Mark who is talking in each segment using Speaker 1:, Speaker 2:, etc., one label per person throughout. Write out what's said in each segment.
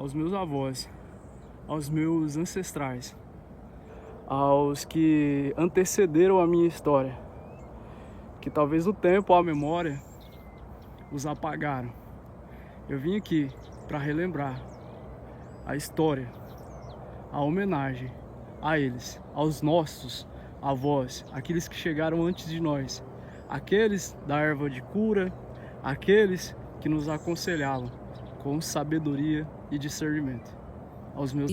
Speaker 1: aos meus avós, aos meus ancestrais, aos que antecederam a minha história, que talvez o tempo ou a memória os apagaram. Eu vim aqui para relembrar a história, a homenagem a eles, aos nossos avós, aqueles que chegaram antes de nós, aqueles da erva de cura, aqueles que nos aconselhavam com sabedoria e discernimento. Aos meus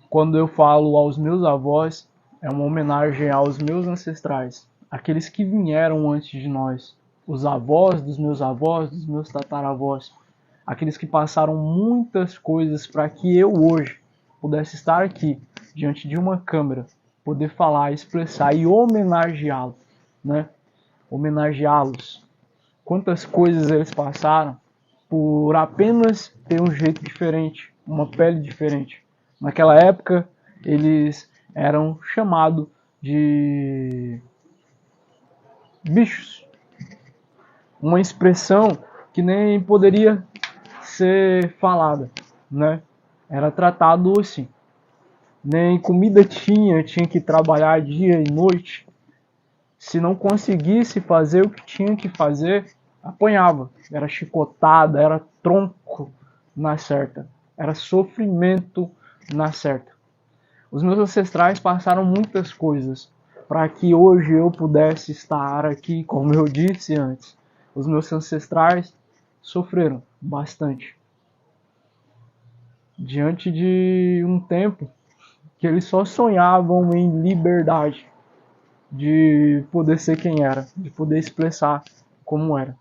Speaker 1: Quando eu falo aos meus avós, é uma homenagem aos meus ancestrais, aqueles que vieram antes de nós, os avós, dos meus tataravós, aqueles que passaram muitas coisas para que eu hoje pudesse estar aqui, diante de uma câmera, poder falar, expressar e homenageá-los, né? Homenageá-los. Quantas coisas eles passaram por apenas ter um jeito diferente, uma pele diferente. Naquela época, eles eram chamados de bichos. Uma expressão que nem poderia ser falada, né? Era tratado assim. Nem comida tinha que trabalhar dia e noite. Se não conseguisse fazer o que tinha que fazer, apanhava. Era chicotada, era tronco na certa. Era sofrimento na certa. Os meus ancestrais passaram muitas coisas para que hoje eu pudesse estar aqui, como eu disse antes. Os meus ancestrais sofreram bastante. Diante de um tempo que eles só sonhavam em liberdade, de poder ser quem era, de poder expressar como era.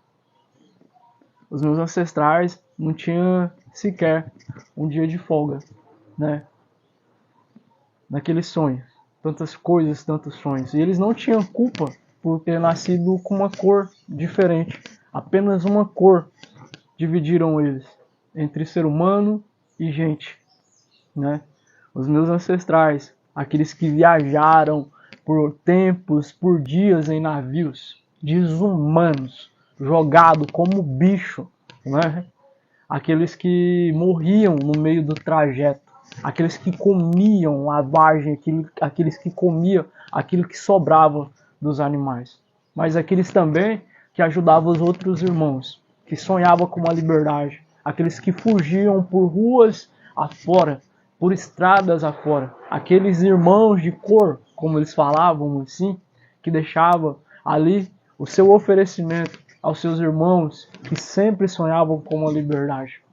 Speaker 1: Os meus ancestrais não tinham sequer um dia de folga, né? Naqueles sonhos, tantas coisas, tantos sonhos. E eles não tinham culpa por ter nascido com uma cor diferente. Apenas uma cor dividiram eles entre ser humano e gente, né? Os meus ancestrais, aqueles que viajaram por tempos, por dias em navios, desumanos, jogados como bicho, né? Aqueles que morriam no meio do trajeto, aqueles que comiam a vagem, aqueles que comiam aquilo que sobrava dos animais, mas aqueles também que ajudavam os outros irmãos, que sonhavam com uma liberdade, aqueles que fugiam por ruas afora, por estradas afora, aqueles irmãos de cor, como eles falavam assim, que deixavam ali o seu oferecimento aos seus irmãos que sempre sonhavam com uma liberdade.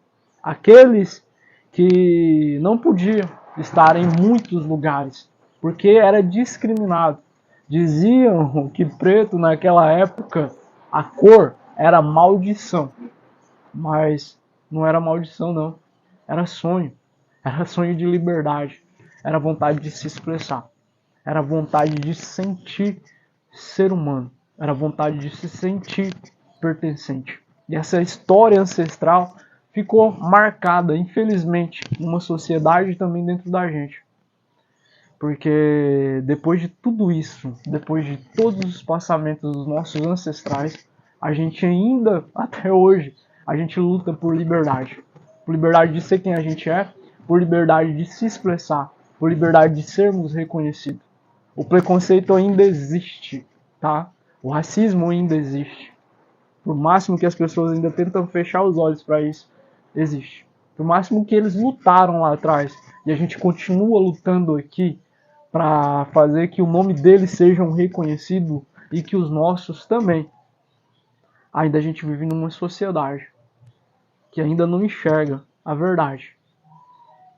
Speaker 1: Aqueles que não podiam estar em muitos lugares, porque era discriminado. Diziam que preto naquela época, a cor era maldição. Mas não era maldição não, era sonho. Era sonho de liberdade, era vontade de se expressar, era vontade de sentir ser humano, era vontade de se sentir pertencente. E essa história ancestral ficou marcada, infelizmente, numa sociedade também dentro da gente. Porque depois de tudo isso, depois de todos os passamentos dos nossos ancestrais, a gente ainda, até hoje, a gente luta por liberdade. Por liberdade de ser quem a gente é, por liberdade de se expressar, por liberdade de sermos reconhecidos. O preconceito ainda existe, tá? O racismo ainda existe. Por máximo que as pessoas ainda tentam fechar os olhos para isso, existe. Por máximo que eles lutaram lá atrás, e a gente continua lutando aqui para fazer que o nome deles seja reconhecido e que os nossos também. Ainda a gente vive numa sociedade que ainda não enxerga a verdade.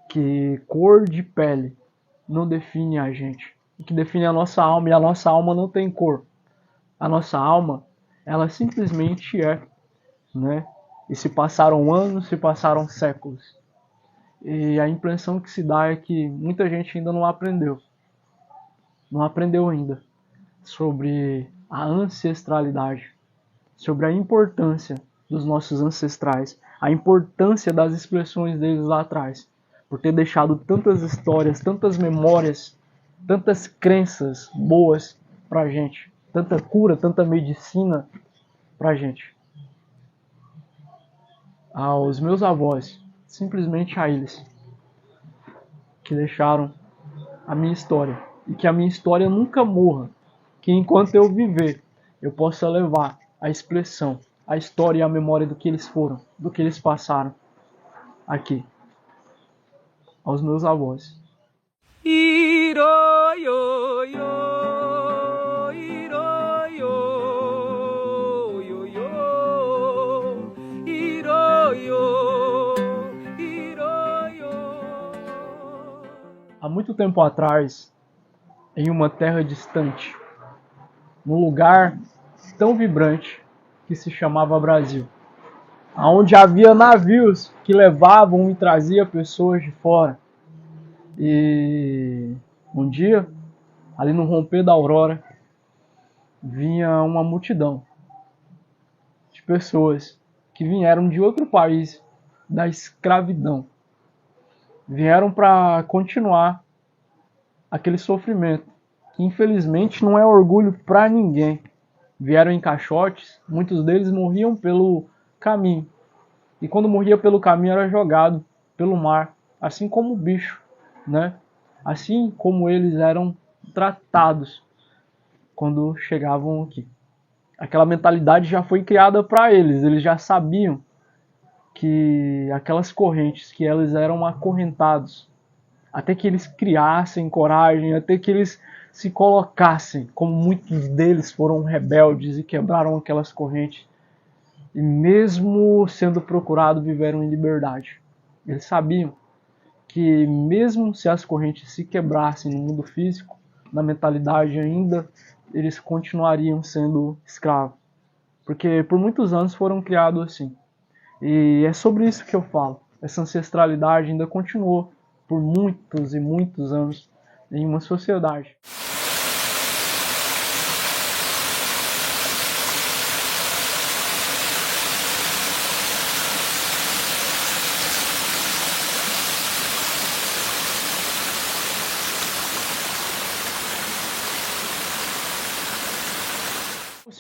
Speaker 1: Que cor de pele não define a gente. O que define a nossa alma, e a nossa alma não tem cor. A nossa alma, ela simplesmente é, né? E se passaram anos, se passaram séculos. E a impressão que se dá é que muita gente ainda não aprendeu. Não aprendeu ainda sobre a ancestralidade, sobre a importância dos nossos ancestrais, a importância das expressões deles lá atrás, por ter deixado tantas histórias, tantas memórias, tantas crenças boas pra gente, tanta cura, tanta medicina pra gente. Aos meus avós, simplesmente a eles, que deixaram a minha história, e que a minha história nunca morra, que enquanto eu viver, eu possa levar a expressão, a história e a memória do que eles foram, do que eles passaram aqui, aos meus avós. Há muito tempo atrás, em uma terra distante, num lugar tão vibrante que se chamava Brasil, onde havia navios que levavam e traziam pessoas de fora. E um dia, ali no romper da aurora, vinha uma multidão de pessoas que vieram de outro país, da escravidão. Vieram para continuar aquele sofrimento, que infelizmente não é orgulho para ninguém. Vieram em caixotes, muitos deles morriam pelo caminho. E quando morria pelo caminho era jogado pelo mar, assim como o bicho, né? Assim como eles eram tratados quando chegavam aqui. Aquela mentalidade já foi criada para eles já sabiam que aquelas correntes, que eles eram acorrentados, até que eles criassem coragem, até que eles se colocassem, como muitos deles foram rebeldes e quebraram aquelas correntes, e mesmo sendo procurados, viveram em liberdade. Eles sabiam que mesmo se as correntes se quebrassem no mundo físico, na mentalidade ainda, eles continuariam sendo escravos. Porque por muitos anos foram criados assim. E é sobre isso que eu falo. Essa ancestralidade ainda continuou por muitos e muitos anos em uma sociedade.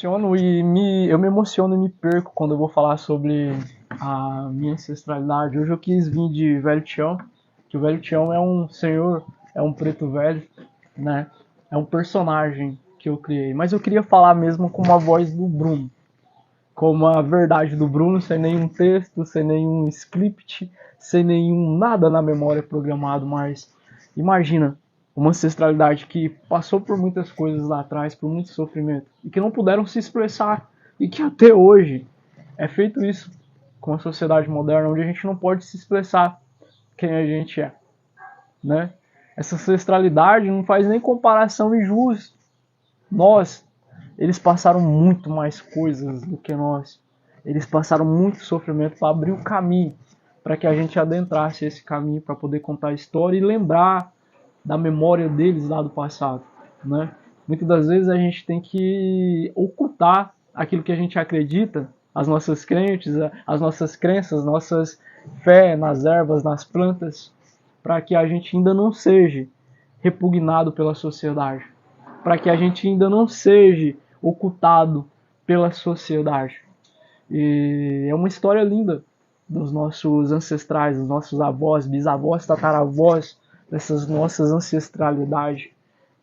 Speaker 1: Eu me emociono e me perco quando eu vou falar sobre a minha ancestralidade. Hoje eu quis vir de Velho Tião, que o Velho Tião é um senhor, é um preto velho, né? É um personagem que eu criei. Mas eu queria falar mesmo com a voz do Bruno, com a verdade do Bruno, sem nenhum texto, sem nenhum script, sem nenhum nada na memória programado. Mas imagina uma ancestralidade que passou por muitas coisas lá atrás, por muito sofrimento, e que não puderam se expressar, e que até hoje é feito isso com a sociedade moderna, onde a gente não pode se expressar quem a gente é, né? Essa ancestralidade não faz nem comparação e jus. Eles passaram muito mais coisas do que nós. Eles passaram muito sofrimento para abrir o caminho, para que a gente adentrasse esse caminho, para poder contar a história e lembrar da memória deles lá do passado, né? Muitas das vezes a gente tem que ocultar aquilo que a gente acredita, as nossas crenças, nossas fé nas ervas, nas plantas, para que a gente ainda não seja repugnado pela sociedade, para que a gente ainda não seja ocultado pela sociedade. E é uma história linda dos nossos ancestrais, dos nossos avós, bisavós, tataravós, dessas nossas ancestralidades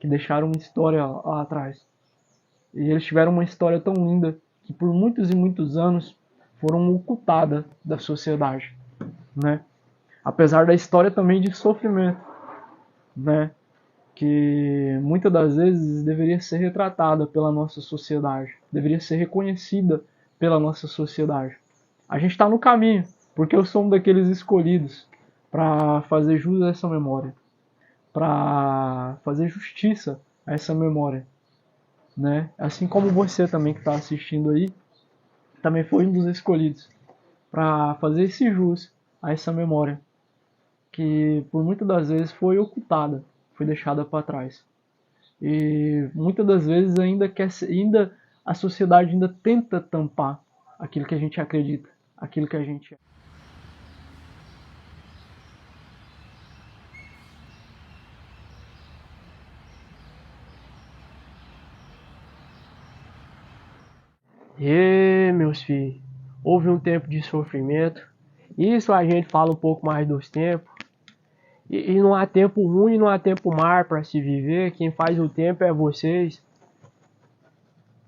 Speaker 1: que deixaram uma história lá atrás. E eles tiveram uma história tão linda que por muitos e muitos anos foram ocultadas da sociedade, né? Apesar da história também de sofrimento, né? Que muitas das vezes deveria ser retratada pela nossa sociedade, deveria ser reconhecida pela nossa sociedade. A gente está no caminho, porque eu sou um daqueles escolhidos para fazer jus a essa memória, para fazer justiça a essa memória, né? Assim como você também que está assistindo aí, também foi um dos escolhidos para fazer esse jus a essa memória, que por muitas das vezes foi ocultada, foi deixada para trás. E muitas das vezes ainda a sociedade ainda tenta tampar aquilo que a gente acredita, aquilo que a gente é. E meus filhos, houve um tempo de sofrimento. Isso a gente fala um pouco mais dos tempos. E não há tempo ruim, não há tempo mar para se viver. Quem faz o tempo é vocês.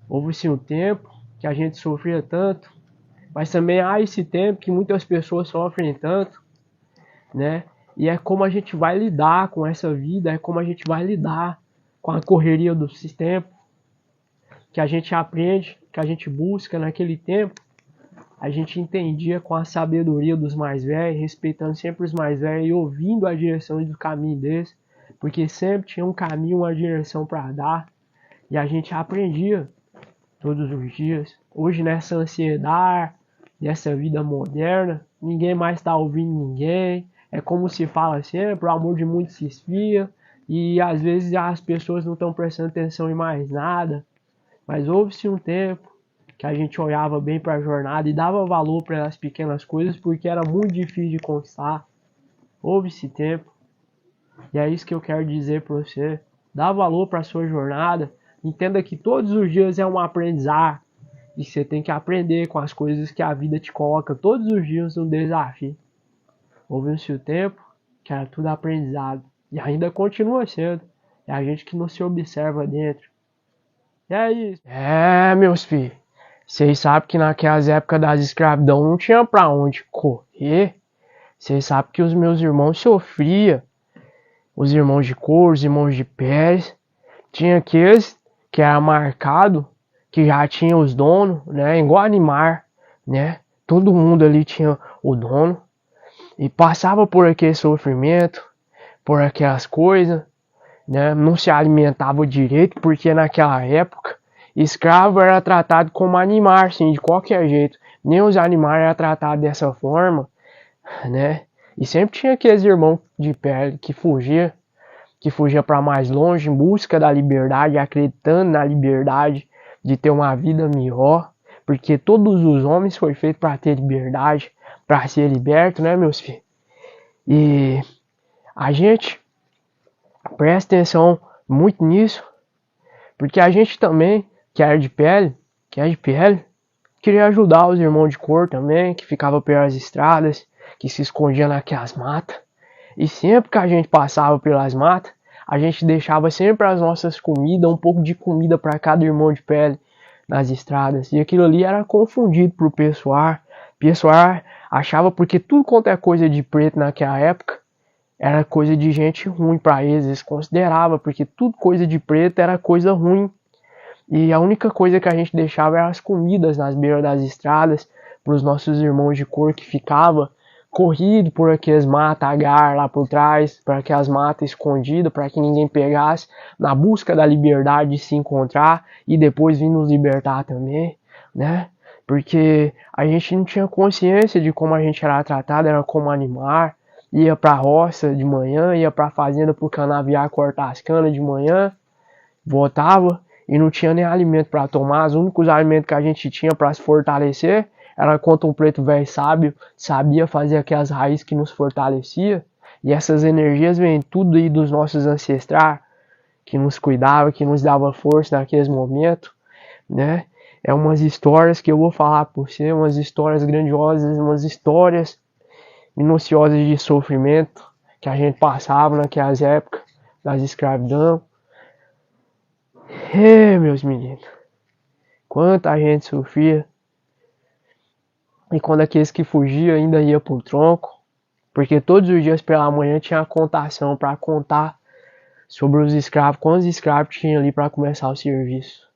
Speaker 1: Houve sim um tempo que a gente sofria tanto, mas também há esse tempo que muitas pessoas sofrem tanto, né? E é como a gente vai lidar com essa vida, é como a gente vai lidar com a correria do sistema, que a gente aprende, que a gente busca naquele tempo. A gente entendia com a sabedoria dos mais velhos, respeitando sempre os mais velhos e ouvindo a direção do caminho deles, porque sempre tinha um caminho, uma direção para dar, e a gente aprendia todos os dias. Hoje, nessa ansiedade, nessa vida moderna, ninguém mais está ouvindo ninguém. É como se fala sempre, o amor de muitos se esfria, e às vezes as pessoas não estão prestando atenção em mais nada. Mas houve-se um tempo que a gente olhava bem para a jornada e dava valor para as pequenas coisas, porque era muito difícil de conquistar. Houve esse tempo, e é isso que eu quero dizer para você. Dá valor para a sua jornada. Entenda que todos os dias é um aprendizado. E você tem que aprender com as coisas que a vida te coloca todos os dias um desafio. Houve um seu tempo que era tudo aprendizado. E ainda continua sendo. É a gente que não se observa dentro. E é isso. É, meus filhos. Vocês sabem que naquelas épocas das escravidão não tinha pra onde correr. Vocês sabem que os meus irmãos sofriam. Os irmãos de cor, os irmãos de pele. Tinha aqueles que era marcado, que já tinha os donos, né? Igual animar, né? Todo mundo ali tinha o dono. E passava por aquele sofrimento, por aquelas coisas, né? Não se alimentava direito, porque naquela época, escravo era tratado como animal, assim, de qualquer jeito. Nem os animais eram tratados dessa forma, né? E sempre tinha aqueles irmãos de pele que fugia para mais longe em busca da liberdade, acreditando na liberdade de ter uma vida melhor, porque todos os homens foi feito para ter liberdade, para ser liberto, né, meus filhos? E a gente presta atenção muito nisso, porque a gente também, que é de pele, queria ajudar os irmãos de cor também, que ficavam pelas estradas, que se escondiam naquelas matas. E sempre que a gente passava pelas matas, a gente deixava sempre as nossas comidas, um pouco de comida para cada irmão de pele nas estradas. E aquilo ali era confundido pro pessoal. O pessoal achava, porque tudo quanto é coisa de preto naquela época, era coisa de gente ruim para eles. Eles consideravam, porque tudo coisa de preto era coisa ruim. E a única coisa que a gente deixava eram as comidas nas beiras das estradas, para os nossos irmãos de cor que ficavam corrido por aqueles matagar lá por trás, para aquelas matas escondidas, para que ninguém pegasse, na busca da liberdade de se encontrar e depois vir nos libertar também, né? Porque a gente não tinha consciência de como a gente era tratado, era como animar, ia pra roça de manhã, ia pra fazenda pro canaviar cortar as canas de manhã, voltava e não tinha nem alimento para tomar. Os únicos alimentos que a gente tinha para se fortalecer era quando um preto velho sábio sabia fazer aquelas raízes que nos fortalecia. E essas energias vêm tudo aí dos nossos ancestrais, que nos cuidava, que nos dava força naqueles momentos, né? É umas histórias que eu vou falar por você, umas histórias grandiosas, umas histórias minuciosas de sofrimento que a gente passava naquelas épocas das escravidão. Meus meninos, quanta gente sofria. E quando aqueles que fugiam ainda ia pro tronco, porque todos os dias pela manhã tinha a contação para contar sobre os escravos, quantos escravos tinha ali para começar o serviço.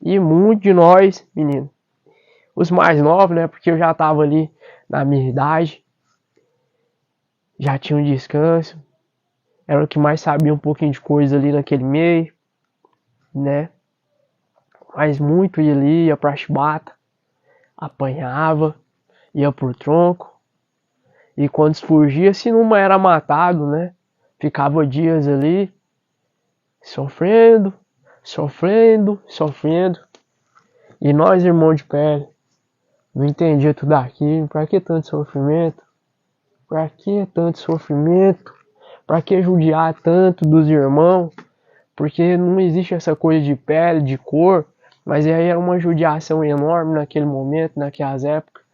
Speaker 1: E muitos de nós, meninos, os mais novos, né, porque eu já tava ali na minha idade, já tinha um descanso, era o que mais sabia um pouquinho de coisa ali naquele meio, né, mas muito ia ali, ia pra chibata, apanhava, ia pro tronco, e quando fugia, se não era matado, né, ficava dias ali, sofrendo, e nós, irmãos de pele,
Speaker 2: Não entendia tudo aquilo. Pra que tanto sofrimento? Pra que tanto sofrimento? Pra que judiar tanto dos irmãos? Porque não existe essa coisa de pele, de cor. Mas aí era uma judiação enorme naquele momento, naquelas épocas.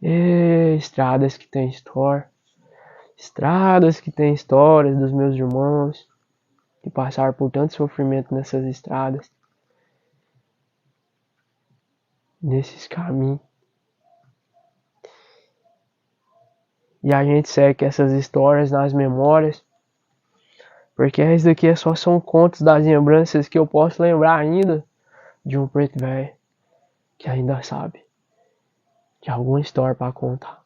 Speaker 2: E estradas que tem história. Estradas que tem histórias dos meus irmãos que passaram por tanto sofrimento nessas estradas. Nesses caminhos. E a gente segue essas histórias nas memórias. Porque isso daqui só são contos das lembranças que eu posso lembrar ainda de um preto velho que ainda sabe de alguma história para contar.